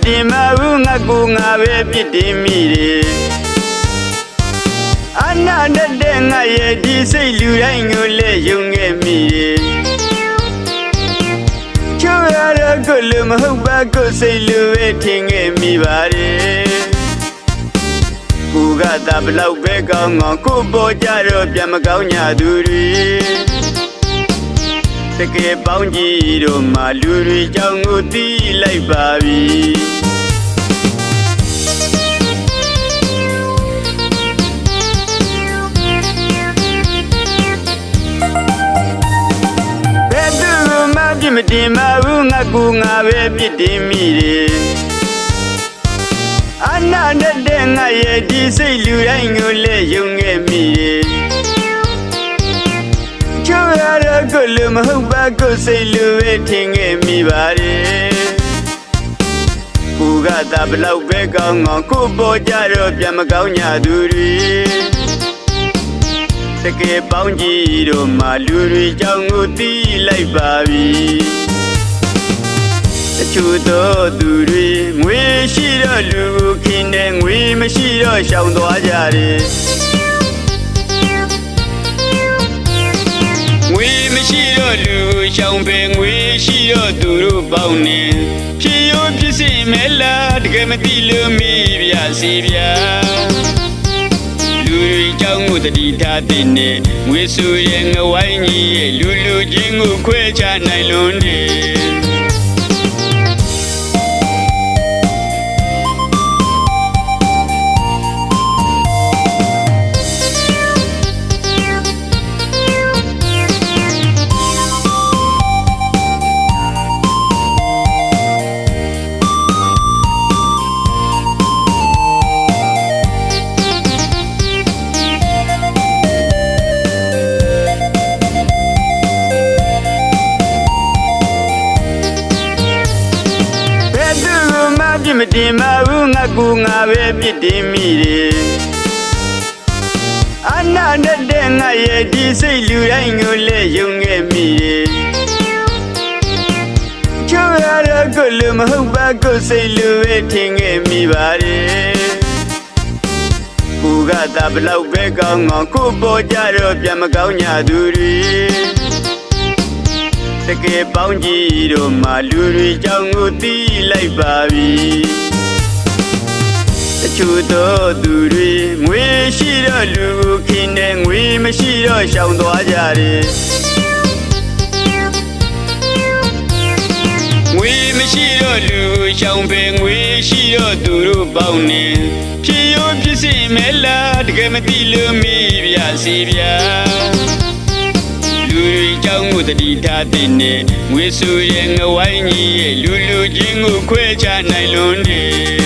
တင်မဘူးငါကိုငါပဲပြစ်တင်မိတယ်အနာတတ်တဲ့ငါရဲ့ဒီစိတ်လူတိုင်းကိုလည်းယုံခဲ့မိတယ်ချူရတော့ကိုလူမဟုတ်ပါကိုစိတ်လူပဲထင်ခဲ့မိပါတယ်ကိုကသာဘလောက်ပဲကောင်းကောင်းကိုပေါ်ကြတော့ပြန်မကောင်းညာသူတွေတကယ်ပေါင်းကြည့်တော့မှလူတွေကြောင့်ကိုတီးလိုက်ပါပြီဘယ်သူမှပြစ်မတင်မဘူးငါကူငါပဲပြစ်တင်မိတယ်အနာတတ်တဲ့ငါရဲ့ဒီစိတ်လူတိုင်းကိုလည်းယုံခဲ့မိတယ်ချူရတော့ကိုလူမဟုတ်ပါကိုစိတ်လူပဲထင်ခဲ့မိပါတယ်ကိုကသာဘလောက်ပဲကောင်းကောင်းကိုပေါ်ကြတော့ပြန်မကောင်းညာသူတွေတကယ်ပေါင်းကြည့်တော့မှလူတွေကြောင့်ကိုတီးလိုက်ပါပြီတချို့သောသူတွေငွေရှိတော့လူကိုခင်တယ်ငွေမရှိတော့ရှောင်သွားကြတယ်ငွေမရှိတော့လူရှောင်ပဲငွေရှိတော့သူတို့ပေါင်းနေဖြစ်ရိုးဖြစ်စီမဲလားတကယ်မသိလို့မိပြစီဗျာလူတွေကြောင့်ကိုတတိထားတဲ့နဲ့ငွေဆူရဲ့ငဝိုင်းကြီးရဲ့လူလူချင်းကိုခွဲခြားနိုင်လွန်းတယ်ပြစ်မတင်မဘူးငါကူငါပဲပြစ်တင်မိတယ်အနာတတ်တဲ့ငါရဲ့ဒီစိတ်လူတိုင်းကိုလည်းယုံခဲ့မိတယ်ချူရတော့ကိုလူမဟုတ်ပါကိုစိတ်လူပဲထင်ခဲ့မိပါတယ်ကိုကသာဘလောက်ပဲကောင်းကောင်းကိုပေါ်ကြတော့ပြန်မကောင်းညာသူတွေတကယ်ပေါင်းကြည့်တော့မှလူတွေကြောင့်ကိုတီးလိုက်ပါပြီတချို့သောသူတွေငွေရှိတော့လူကိုခင်တယ်ငွေမရှိတော့ရှောင်သွားကြတယ်ငွေမရှိတော့လူရှောင်ပဲငွေရှိတော့သူတို့ပေါင်းနေဖြစ်ရိုးဖြစ်စီမဲလားတကယ်မသိလို့မိပြစီဗျာလူတွေကြောင့်ကိုတတိထားတဲ့နဲ့ငွေဆူရဲ့ငဝိုင်းကြီးရဲ့လူလူချင်းကိုခွဲခြားနိုင်လွန်းတယ်